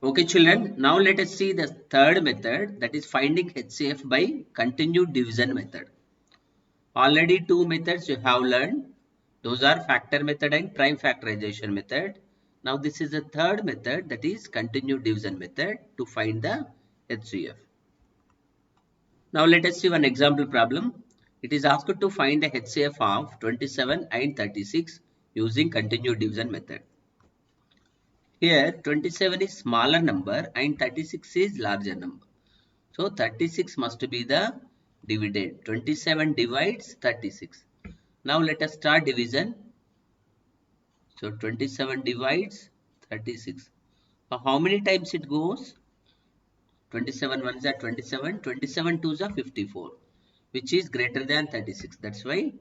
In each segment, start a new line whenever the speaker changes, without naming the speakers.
Okay, children, now let us see the third method, that is finding HCF by continued division method. Already two methods you have learned. Those are factor method and prime factorization method. Now this is the third method, that is continued division method to find the HCF. Now let us see one example problem. It is asked to find the HCF of 27 and 36 using continued division method. Here 27 is smaller number and 36 is larger number. So 36 must be the dividend. 27 divides 36. Now let us start division. So 27 divides 36. Now how many times it goes? 27 ones are 27, 27 twos are 54, which is greater than 36. That's why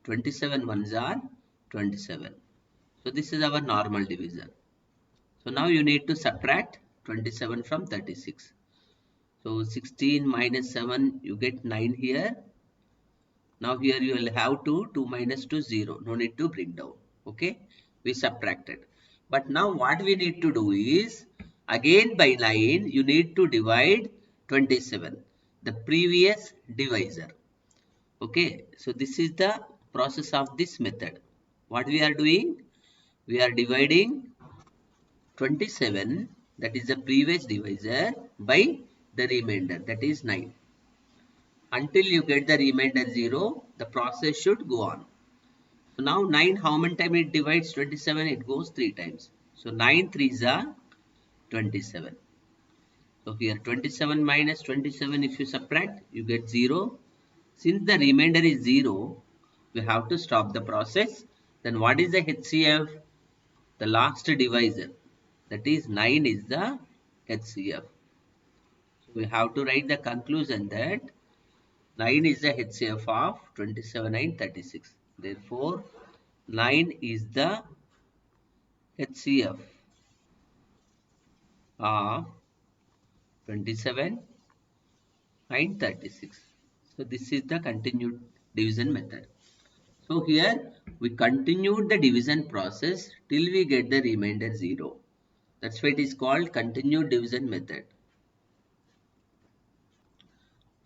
27 ones are 27. So this is our normal division. So now you need to subtract 27 from 36. So 16 minus 7, you get 9 here. Now here you will have 2 minus 2, 0. No need to bring down. Okay. We subtracted. But now what we need to do is, again by 9, you need to divide 27. The previous divisor. Okay. So this is the process of this method. What we are doing? We are dividing 27, that is the previous divisor, by the remainder, that is 9. Until you get the remainder 0, the process should go on. So now 9, how many times it divides 27? It goes 3 times. So 9 3s are 27. So here 27 minus 27, if you subtract, you get 0. Since the remainder is 0, we have to stop the process. Then what is the HCF? The last divisor. That is 9 is the HCF. So we have to write the conclusion that 9 is the HCF of 27 and 36. Therefore, 9 is the HCF of 27 and 36. So this is the continued division method. So here we continued the division process till we get the remainder 0. That's why it is called continued division method.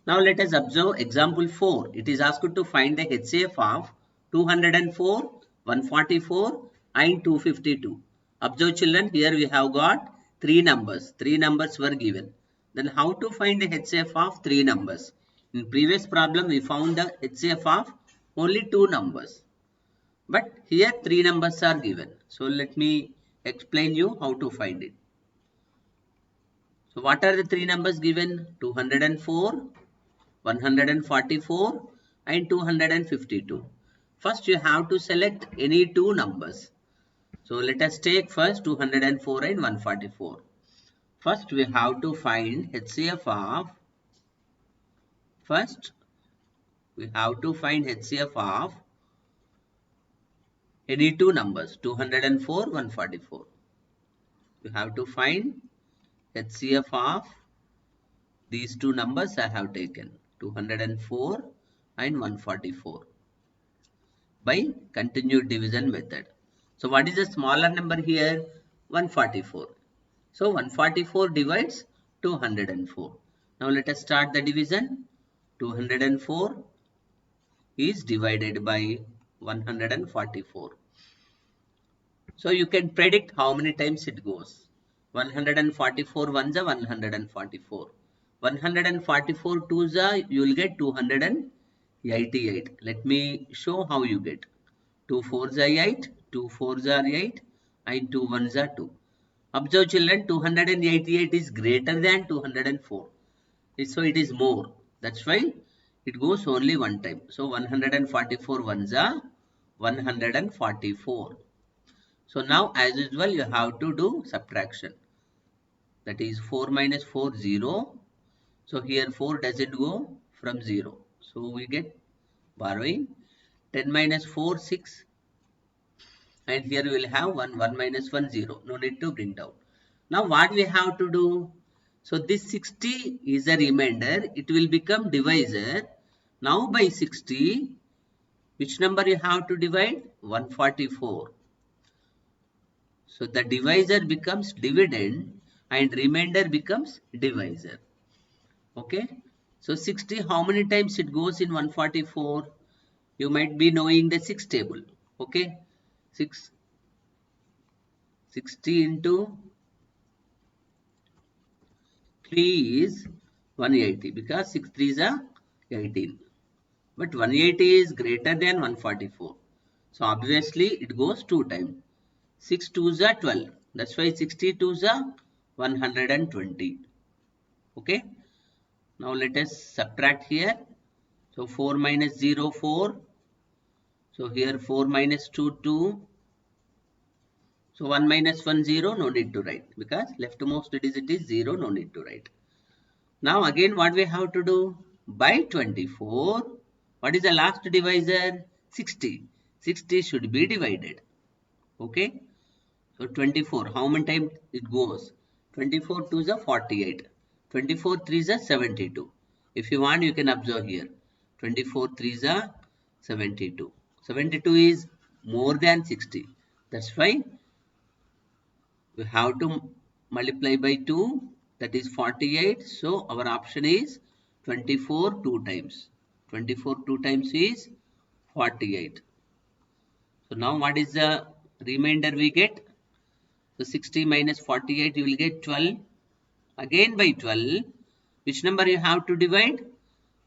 Now let us observe example 4. It is asked to find the HCF of 204, 144 and 252. Observe children, here we have got 3 numbers. 3 numbers were given. Then how to find the HCF of 3 numbers? In previous problem we found the HCF of only 2 numbers. But here 3 numbers are given. So let me explain you how to find it. So what are the 3 numbers given? 204, 144 and 252. First you have to select any 2 numbers. So let us take first 204 and 144. First we have to find HCF of, any 2 numbers, 204, 144. You have to find HCF of these 2 numbers I have taken, 204 and 144, by continued division method. So what is the smaller number here? 144. So 144 divides 204. Now let us start the division. 204 is divided by 144. So you can predict how many times it goes. 144 ones are 144. 144 twos are, you will get 288. Let me show how you get. 2 fours are 8, 2 fours are 8 and 2 ones are 2. Observe children, 288 is greater than 204. So it is more. That's why it goes only one time. So 144 ones are 144. So now as usual you have to do subtraction. That is 4 minus 4, 0. So here 4 doesn't go from 0. So we get borrowing. 10 minus 4, 6. And here we will have 1 minus 1, 0. No need to bring down. Now what we have to do? So this 60 is a remainder. It will become divisor. Now by 60, which number you have to divide? 144. So the divisor becomes dividend and remainder becomes divisor. Okay. So 60, how many times it goes in 144? You might be knowing the 6 table. Okay. 60 into 3 is 180 because 6 3s are 18. But 180 is greater than 144. So obviously it goes 2 times. 6 2s are 12. That's why 62s are 120. Okay. Now let us subtract here. So 4 minus 0, 4. So here 4 minus 2, 2. So 1 minus 1, 0. No need to write because leftmost digit is 0. No need to write. Now again what we have to do? By 24. What is the last divisor? 60. 60 should be divided. Okay. So 24. How many times it goes? 24 2 is a 48. 24 3 is a 72. If you want, you can observe here. 24 3 is a 72. 72 is more than 60. That's why we have to multiply by 2. That is 48. So our option is 24 2 times. 24 2 times is 48. So now what is the remainder we get? So 60 minus 48, you will get 12. Again by 12, which number you have to divide?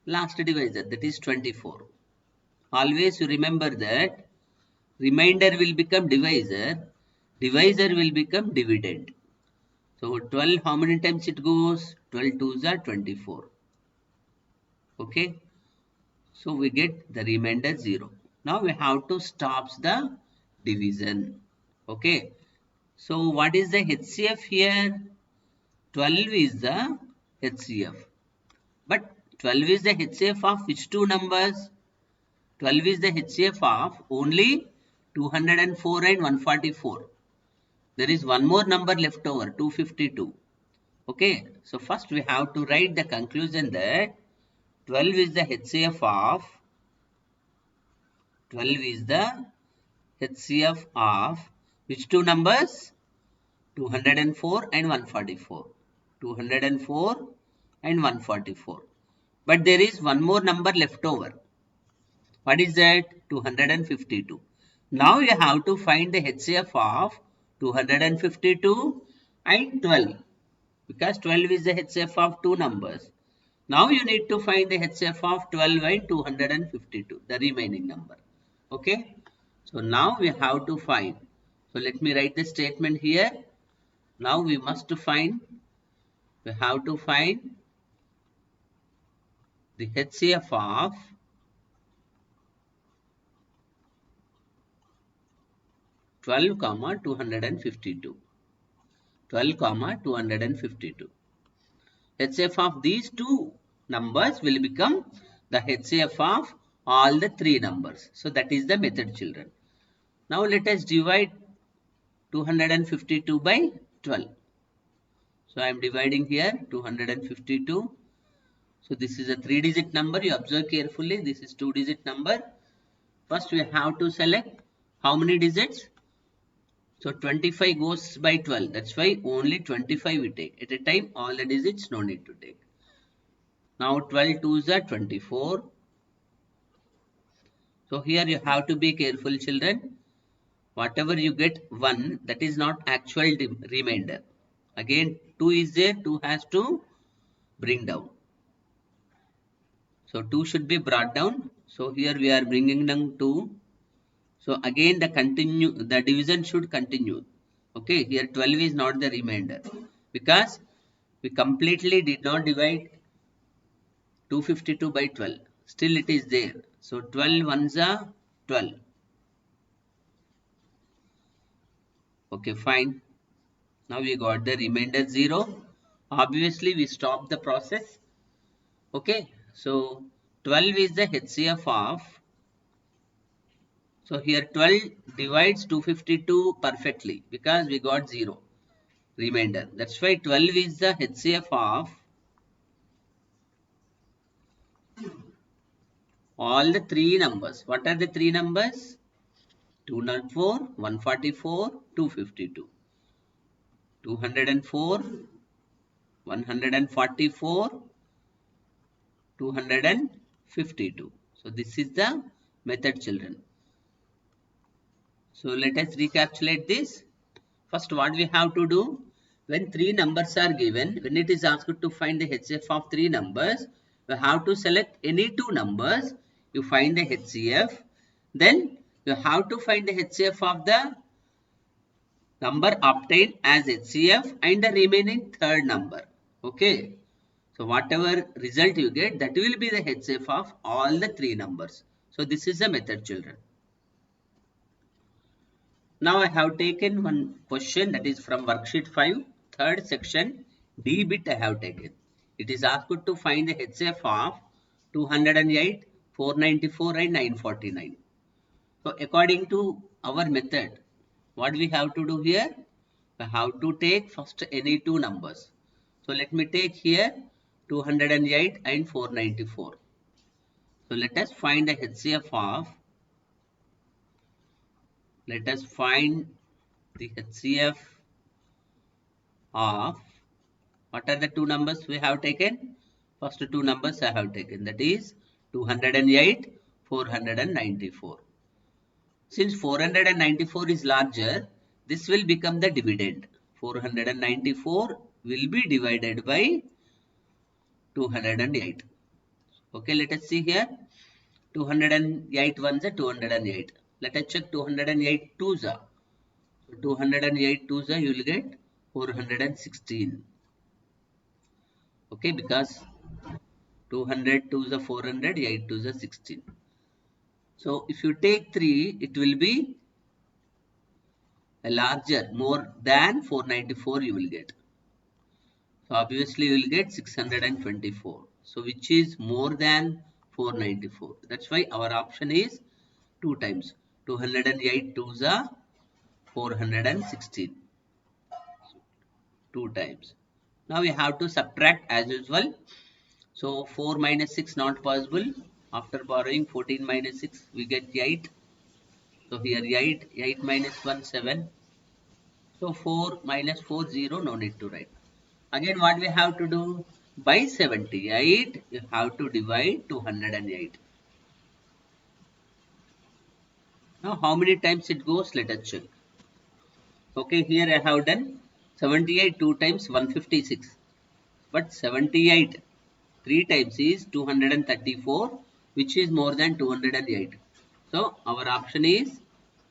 Last divisor, that is 24. Always you remember that remainder will become divisor, divisor will become dividend. So 12, how many times it goes? 12 2s are 24. Okay. So we get the remainder 0. Now we have to stop the division. Okay. So what is the HCF here? 12 is the HCF. But 12 is the HCF of which two numbers? 12 is the HCF of only 204 and 144. There is one more number left over, 252. Okay, so first we have to write the conclusion that 12 is the HCF of 12 is the HCF of which two numbers? 204 and 144. 204 and 144. But there is one more number left over. What is that? 252. Now you have to find the HCF of 252 and 12. Because 12 is the HCF of two numbers. Now you need to find the HCF of 12 and 252, the remaining number. Okay. So now we have to find. So let me write the statement here. Now we have to find the HCF of 12 comma 252. 12 comma 252. HCF of these two numbers will become the HCF of all the three numbers. So that is the method, children. Now let us divide 252 by 12. So I am dividing here 252. So this is a 3-digit number. You observe carefully. This is 2-digit number. First we have to select how many digits? So 25 goes by 12. That's why only 25 we take. At a time, all the digits no need to take. Now 12 2s are 24. So here you have to be careful, children. Whatever you get 1, that is not actual remainder. Again 2 is there, 2 has to bring down. So 2 should be brought down. So here we are bringing down 2. So again the division should continue. Okay, here 12 is not the remainder because we completely did not divide 252 by 12. Still it is there. So 12 ones are 12. Okay, fine. Now we got the remainder 0. Obviously we stop the process. Okay, so 12 is the HCF of. So here 12 divides 252 perfectly because we got 0 remainder. That's why 12 is the HCF of all the three numbers. What are the three numbers? 204, 144, 252. 204, 144, 252. So this is the method, children. So let us recapitulate this. First, what we have to do, when three numbers are given, when it is asked to find the HCF of three numbers, you have to select any two numbers, you find the HCF. Then you have to find the HCF of the number obtained as HCF and the remaining third number. Okay. So whatever result you get, that will be the HCF of all the three numbers. So this is the method, children. Now I have taken one question that is from worksheet 5, third section, D bit I have taken. It is asked to find the HCF of 208, 494 and 949. So according to our method, what we have to do here? We have to take first any two numbers. So let me take here 208 and 494. So let us find the HCF of, let us find the HCF of, what are the two numbers we have taken? First two numbers I have taken, that is 208, 494. Since 494 is larger, this will become the dividend. 494 will be divided by 208. Okay, let us see here. 208 ones are 208. Let us check 208 twos are. So 208 twos are, you will get 416. Okay, because 200 twos are 400, 8 twos are 16. So if you take 3, it will be a larger, more than 494 you will get. So obviously you will get 624. So which is more than 494. That's why our option is 2 times. 208 twos are 416. 2 times. Now we have to subtract as usual. So 4 minus 6 not possible. After borrowing 14 minus 6 we get 8. So here 8, 8 minus 1 7. So 4 minus 4 0, no need to write. Again what we have to do? By 78 you have to divide 208. Now how many times it goes? Let us check. Okay, here I have done 78 2 times 156. But 78 3 times is 234, which is more than 208. So our option is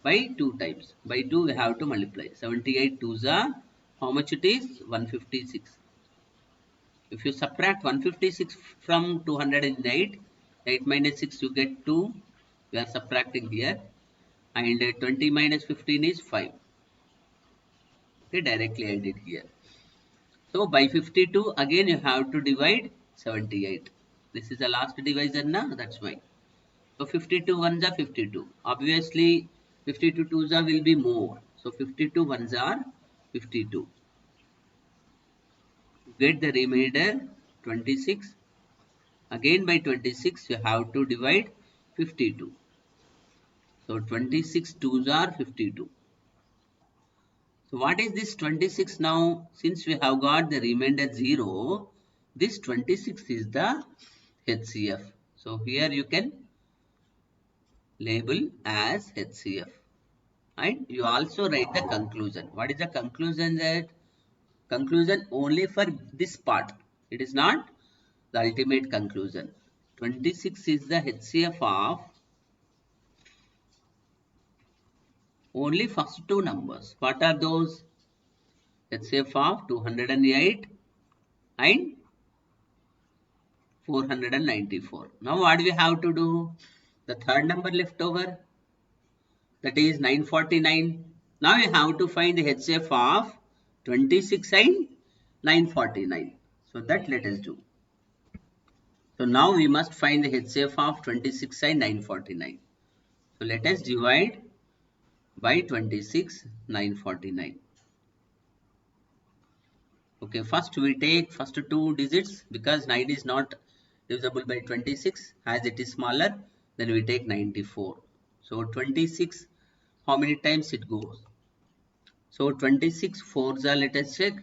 by 2 times. By 2 we have to multiply. 78 2s are, how much it is? 156. If you subtract 156 from 208, 8 minus 6 you get 2. We are subtracting here. And 20 minus 15 is 5. Okay, directly I did here. So by 52 again you have to divide 78. This is the last divisor now, that's why. So 52 ones are 52. Obviously 52 twos are will be more. So 52 ones are 52. Get the remainder 26. Again by 26 you have to divide 52. So 26 twos are 52. So what is this 26 now? Since we have got the remainder 0, this 26 is the HCF. So here you can label as HCF. And you also write the conclusion. What is the conclusion? That conclusion only for this part. It is not the ultimate conclusion. 26 is the HCF of only first two numbers. What are those? HCF of 208 and 494. Now what we have to do? The third number left over, that is 949. Now you have to find the HCF of 26 and 949. So that let us do. So now we must find the HCF of 26 and 949. So let us divide by 26, 949. Okay, first we take first two digits because 9 is not divisible by 26. As it is smaller, then we take 94. So 26, how many times it goes? So 26 fours are, let us check.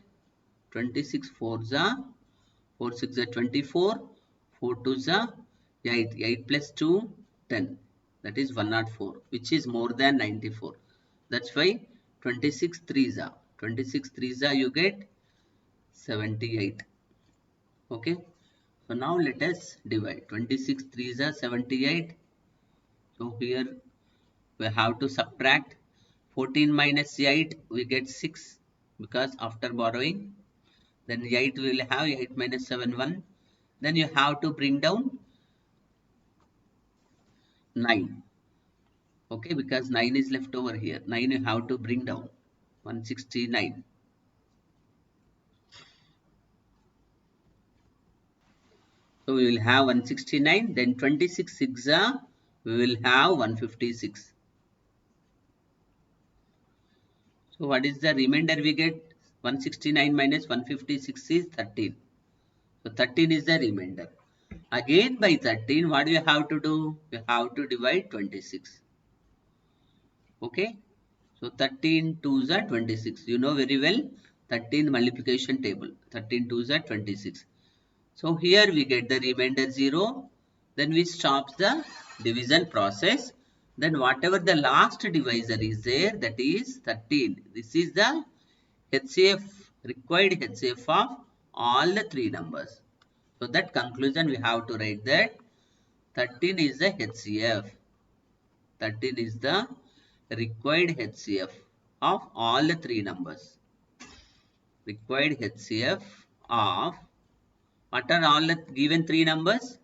26 4 za 4 6 za 24, 4 2 za 8, 8 plus 2 10, that is 104, which is more than 94. That's why 26 3 za 26 3 za you get 78. Okay, so now let us divide. 26 3 za 78. So here we have to subtract 14 minus 8, we get 6 because after borrowing. Then 8 we will have 8 minus 7 1. Then you have to bring down 9. Okay, because 9 is left over here. 9 you have to bring down 169. So we will have 169. Then 26 6 we will have 156. So what is the remainder we get? 169 minus 156 is 13. So 13 is the remainder. Again by 13, what do you have to do? You have to divide 26. Okay. So 13 2s are 26. You know very well 13 multiplication table. 13 2s are 26. So here we get the remainder 0. Then we stop the division process. Then whatever the last divisor is there, that is 13. This is the HCF, required HCF of all the three numbers. So that conclusion we have to write that 13 is the HCF. 13 is the required HCF of all the three numbers. Required HCF of, what are all the given three numbers?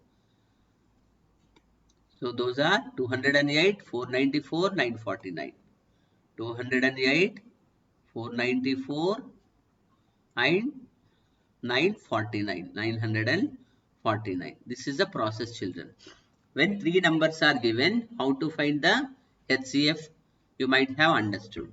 So those are 208, 494, 949. 208, 494 and 949. 949. This is the process, children. When three numbers are given, how to find the HCF, you might have understood.